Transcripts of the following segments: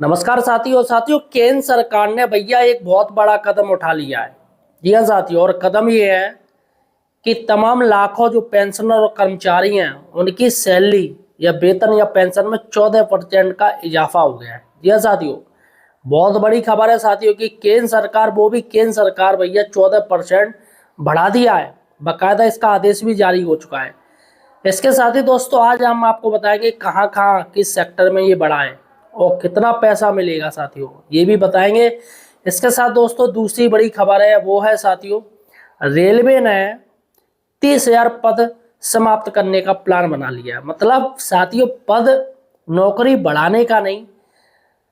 नमस्कार साथियों केंद्र सरकार ने भैया एक बहुत बड़ा कदम उठा लिया है। जी हाँ साथियों, और कदम ये है कि तमाम लाखों जो पेंशनर और कर्मचारी हैं उनकी सैलरी या वेतन या पेंशन में 14% का इजाफा हो गया है। जी हाँ साथियों, बहुत बड़ी खबर है साथियों कि केंद्र सरकार भैया 14% बढ़ा दिया है। बाकायदा इसका आदेश भी जारी हो चुका है। इसके साथ ही दोस्तों आज हम आपको बताएंगे कहाँ कहाँ किस सेक्टर में ये बढ़ा है और कितना पैसा मिलेगा साथियों, ये भी बताएंगे। इसके साथ दोस्तों दूसरी बड़ी खबर है वो है साथियों, रेलवे ने 30,000 पद समाप्त करने का प्लान बना लिया है। मतलब साथियों पद नौकरी बढ़ाने का नहीं,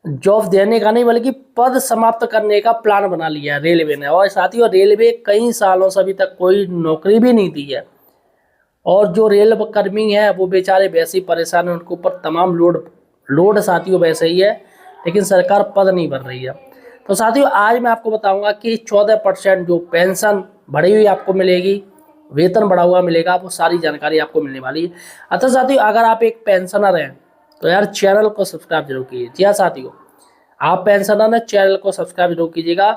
जॉब देने का नहीं, बल्कि पद समाप्त करने का प्लान बना लिया है रेलवे ने। और साथियों रेलवे कई सालों से अभी तक कोई नौकरी भी नहीं दी है और जो रेल कर्मी हैं वो बेचारे वैसे ही परेशान हैं, उनके ऊपर तमाम लोड साथियों वैसे ही है, लेकिन सरकार पद नहीं भर रही है। तो साथियों आज मैं आपको बताऊंगा कि 14% जो पेंशन बढ़ी हुई आपको मिलेगी, वेतन बढ़ा हुआ मिलेगा, वो सारी जानकारी आपको मिलने वाली है। अतः साथियों अगर आप एक पेंशनर हैं तो यार चैनल को सब्सक्राइब जरूर कीजिए। जी हाँ साथियों, आप पेंशनर हैं चैनल को सब्सक्राइब जरूर कीजिएगा,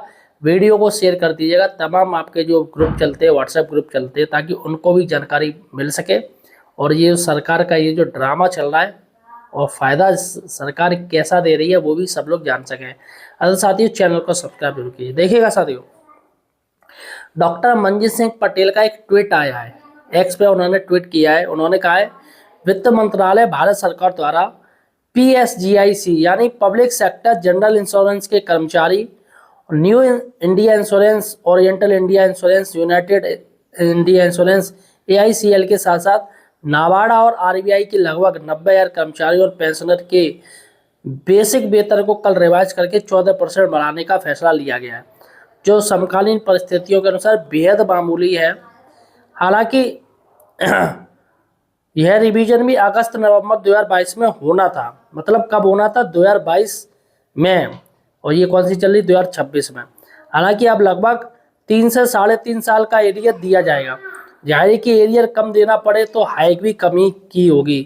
वीडियो को शेयर कर दीजिएगा। तमाम आपके जो ग्रुप चलते हैं, व्हाट्सएप ग्रुप चलते हैं, ताकि उनको भी जानकारी मिल सके और ये सरकार का ये जो ड्रामा चल रहा है और फ़ायदा सरकार कैसा दे रही है वो भी सब लोग जान सकें। अगर साथियों चैनल को सब्सक्राइब जरूर कीजिए। देखिएगा साथियों, डॉक्टर मंजीत सिंह पटेल का एक ट्वीट आया है, एक्स पे उन्होंने ट्वीट किया है। उन्होंने कहा है वित्त मंत्रालय भारत सरकार द्वारा पीएसजीआईसी यानी पब्लिक सेक्टर जनरल इंश्योरेंस के कर्मचारी, new India insurance, oriental India insurance, United India insurance, AICL के साथ साथ नाबार्डा और आरबीआई के लगभग 90,000 कर्मचारियों और पेंशनर के बेसिक वेतन को कल रिवाइज करके 14% बढ़ाने का फैसला लिया गया है, जो समकालीन परिस्थितियों के अनुसार बेहद मामूली है। हालांकि यह रिवीजन भी अगस्त नवंबर 2022 में होना था। मतलब कब होना था? 2022 में, और ये कौन सी चल रही? 2026 में। हालांकि अब लगभग 3 से 3.5 साल का एरियर दिया जाएगा। जाहिर है कि एरियर कम देना पड़े तो हाइक भी कमी की होगी।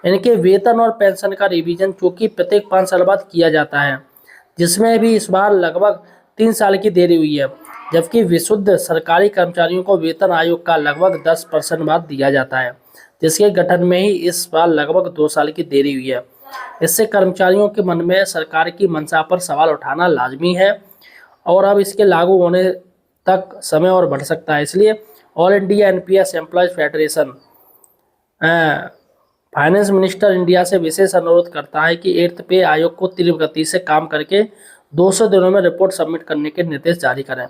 इनके वेतन और पेंशन का रिवीजन चूंकि प्रत्येक 5 साल बाद किया जाता है, जिसमें भी इस बार लगभग 3 साल की देरी हुई है, जबकि विशुद्ध सरकारी कर्मचारियों को वेतन आयोग का लगभग 10% बाद दिया जाता है, जिसके गठन में ही इस बार लगभग 2 साल की देरी हुई है। इससे कर्मचारियों के मन में सरकार की मंशा पर सवाल उठाना लाजमी है और अब इसके लागू होने तक समय और बढ़ सकता है। इसलिए all India NPS employees federation finance minister India से विशेष अनुरोध करता है कि 8th पे आयोग को तीव्र गति से काम करके 200 दिनों में रिपोर्ट सबमिट करने के निर्देश जारी करें,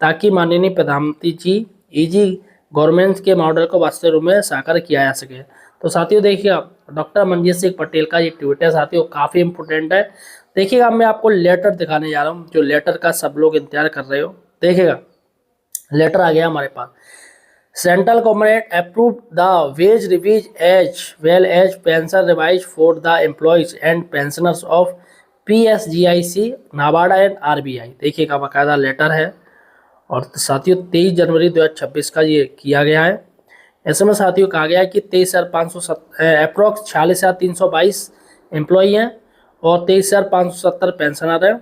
ताकि माननीय प्रधानमंत्री जी ईजी गवर्नमेंट के मॉडल को वास्तविक रूप में साकार किया जा सके। तो साथियों देखिएगा डॉक्टर मंजीत सिंह पटेल का ये ट्वीट है साथियों, काफ़ी इंपॉर्टेंट है। देखिएगा मैं आपको लेटर दिखाने जा रहा हूँ, जो लेटर का सब लोग इंतजार कर रहे हो। देखिएगा लेटर आ गया हमारे पास। Central government approve the wage revise as well as pension revise for the employees and pensioners of PSGIC, NABARD and RBI. देखिएगा बाकायदा लेटर है और साथियों 23 जनवरी 2026 का ये किया गया है। ऐसे में साथियों कहा गया है कि 23,570 अप्रोक्स 46,322 एम्प्लॉई हैं और 23,570 पेंशनर हैं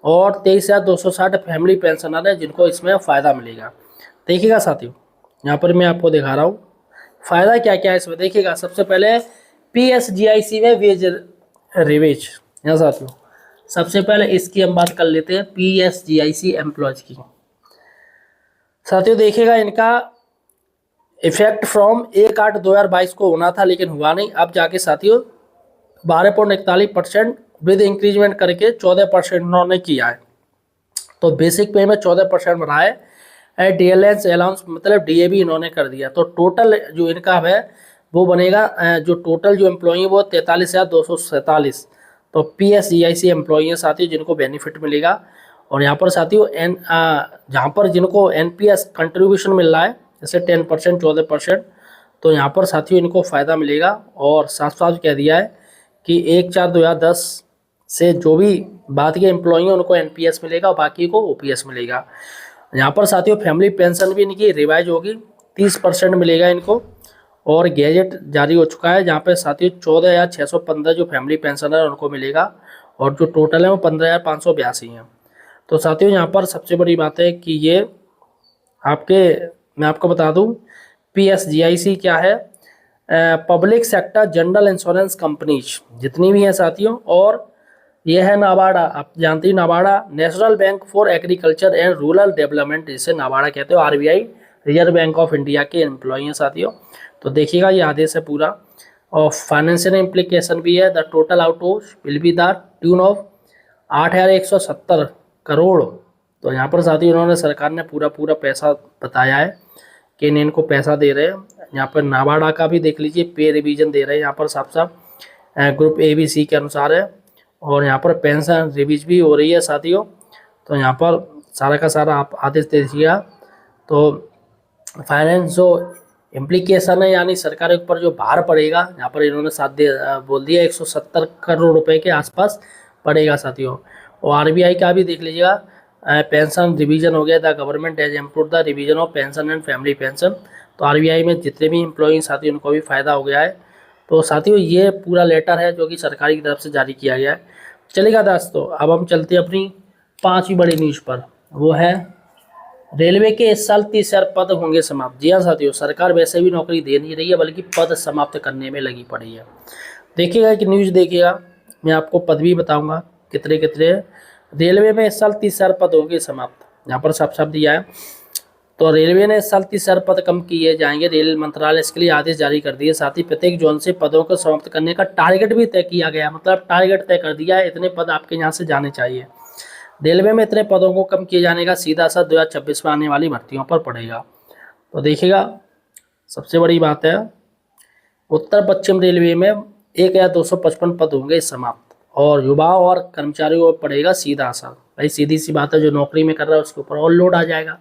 और 23,260 फैमिली पेंशनर हैं जिनको इसमें फ़ायदा मिलेगा। देखिएगा साथियों यहाँ पर मैं आपको दिखा रहा हूँ फ़ायदा क्या क्या है इसमें। देखिएगा सबसे पहले पीएसजीआईसी में वेज रिवेज। यहाँ साथियों सबसे पहले इसकी हम बात कर लेते हैं पीएसजीआईसी एम्प्लॉयज की। साथियों देखिएगा इनका इफेक्ट फ्रॉम 1/8/2022 को होना था, लेकिन हुआ नहीं। अब जाके साथियों 12.41% विद इंक्रीजमेंट करके 14% उन्होंने किया है। तो बेसिक पे में 14% बढ़ा है। डीएलएंस अलाउंस मतलब डीए भी इन्होंने कर दिया। तो टोटल जो इनकम है वो बनेगा, जो टोटल जो एम्प्लॉई है वो 43,247। तो पीएसजीआईसी एम्प्लॉई है साथियों जिनको बेनिफिट मिलेगा। और यहाँ पर साथियों जहाँ पर जिनको एनपीएस कंट्रीब्यूशन मिल रहा है जैसे 10% 14%, तो यहाँ पर साथियों इनको फ़ायदा मिलेगा। और साफ साफ कह दिया है कि 1/4/2010 से जो भी बात के एम्प्लॉई हैं उनको एनपीएस मिलेगा और बाकी को ओपीएस मिलेगा। यहाँ पर साथियों फैमिली पेंशन भी इनकी रिवाइज होगी, 30% मिलेगा इनको। और गैजेट जारी हो चुका है जहाँ पे साथियों 14,615 जो फैमिली पेंशनर है उनको मिलेगा और जो टोटल है वो 15,582 हैं। तो साथियों यहाँ पर सबसे बड़ी बात है कि ये आपके, मैं आपको बता दूं, PSGIC क्या है, public sector general insurance companies जितनी भी हैं साथियों, और ये है नाबार्डा, आप जानते हैं NABARD, national bank for agriculture and rural development, जिसे नाबार्डा कहते हो, RBI reserve bank of India के एम्प्लॉई हैं साथियों। तो देखिएगा ये आदेश है पूरा, और फाइनेंशियल इम्प्लीकेशन भी है। The total outgoing will be the tune of 8,170 crore. तो यहाँ पर साथियों इन्होंने, सरकार ने पूरा पूरा पैसा बताया है कि इनको पैसा दे रहे हैं। यहाँ पर नाबार्डा का भी देख लीजिए, पे रिवीजन दे रहे हैं यहाँ पर साफ साफ, ग्रुप ABC के अनुसार है। और यहाँ पर पेंशन रिवीज भी हो रही है साथियों। तो यहाँ पर सारा का सारा आप आदेश दे दीजिएगा। तो फाइनेंस जो इम्प्लीकेशन है, यानी सरकार के ऊपर जो भार पड़ेगा, यहाँ पर इन्होंने साथ बोल दिया 170 करोड़ रुपए के आसपास पड़ेगा साथियों। और RBI का भी देख लीजिएगा, पेंशन रिवीजन हो गया, the government has improve the revision of pension and family pension. तो RBI में जितने भी एम्प्लॉई साथी उनको भी फ़ायदा हो गया है। तो साथियों ये पूरा लेटर है जो कि सरकार की तरफ से जारी किया गया है। चलेगा दोस्तों, अब हम चलते हैं अपनी 5वीं बड़ी न्यूज़ पर, वो है रेलवे के इस साल 30,000 पद होंगे समाप्त। जी हाँ साथियों, सरकार वैसे भी नौकरी दे नहीं रही है बल्कि पद समाप्त करने में लगी पड़ी है। देखिएगा कि न्यूज़ देखिएगा, मैं आपको पद भी बताऊंगा कितने कितने। रेलवे में इस साल 30,000 पद होंगे समाप्त, यहाँ पर साफ साफ दिया है। तो रेलवे ने इस साल 30,000 पद कम किए जाएंगे। रेल मंत्रालय इसके लिए आदेश जारी कर दिए। साथ ही प्रत्येक जोन से पदों को समाप्त करने का टारगेट भी तय किया गया, मतलब टारगेट तय कर दिया है, इतने पद आपके यहाँ से जाने चाहिए। रेलवे में इतने पदों को कम किए जाने का सीधा असर 2026 में आने वाली भर्तियों पर पड़ेगा। तो देखिएगा, सबसे बड़ी बात है, उत्तर पश्चिम रेलवे में 1,255 पद होंगे समाप्त, और युवाओं और कर्मचारियों पर पड़ेगा सीधा असर। भाई सीधी सी बात है, जो नौकरी में कर रहा है उसके ऊपर और लोड आ जाएगा,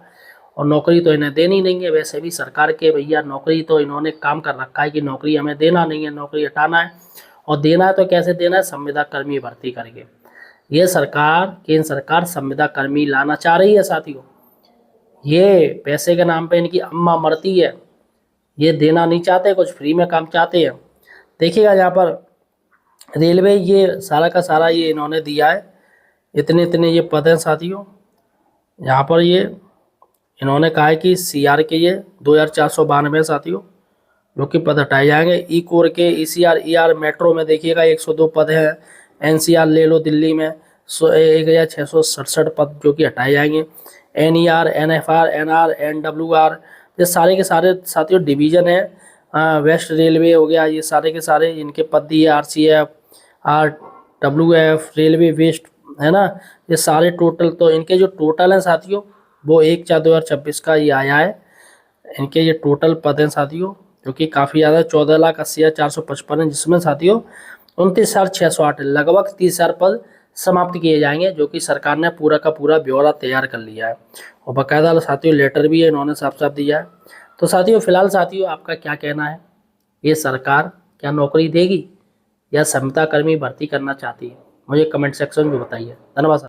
और नौकरी तो इन्हें देनी नहीं है। वैसे भी सरकार के भैया नौकरी तो इन्होंने काम कर रखा है कि नौकरी हमें देना नहीं है, नौकरी हटाना है, और देना है तो कैसे देना है, संविदा कर्मी भर्ती करके। ये सरकार, केंद्र सरकार संविदा कर्मी लाना चाह रही है साथियों। ये पैसे के नाम पे इनकी अम्मा मरती है, ये देना नहीं चाहते, कुछ फ्री में काम चाहते हैं। देखिएगा यहाँ पर रेलवे ये सारा का सारा ये इन्होंने दिया है, इतने इतने ये पद हैं साथियों। यहाँ पर ये इन्होंने कहा है कि CR के ये 2,492 साथियों, जो कि पद हटाए जाएंगे। ई कोर के ECR ER मेट्रो में देखिएगा 102 पद हैं। NCR ले लो दिल्ली में 1,667 पद जो कि हटाए जाएंगे। NER NFR NR NWR ये सारे के सारे साथियों डिवीज़न है। वेस्ट रेलवे हो गया, ये सारे के सारे इनके पद दिए। RCF RWF रेलवे वेस्ट है ना, ये सारे टोटल, तो इनके जो टोटल हैं साथियों वो 1/4/2026 का ये आया है। इनके ये टोटल पद हैं साथियों, जो कि काफ़ी ज़्यादा 14,80,455 है, जिसमें साथियों 29,608 लगभग 30,000 पद समाप्त किए जाएंगे, जो कि सरकार ने पूरा का पूरा ब्यौरा तैयार कर लिया है, और बाकायदा साथियों लेटर भी है इन्होंने साफ साफ दिया है। तो साथियों फिलहाल साथियों आपका क्या कहना है, ये सरकार क्या नौकरी देगी या संविदा कर्मी भर्ती करना चाहती है, मुझे कमेंट सेक्शन में बताइए। धन्यवाद।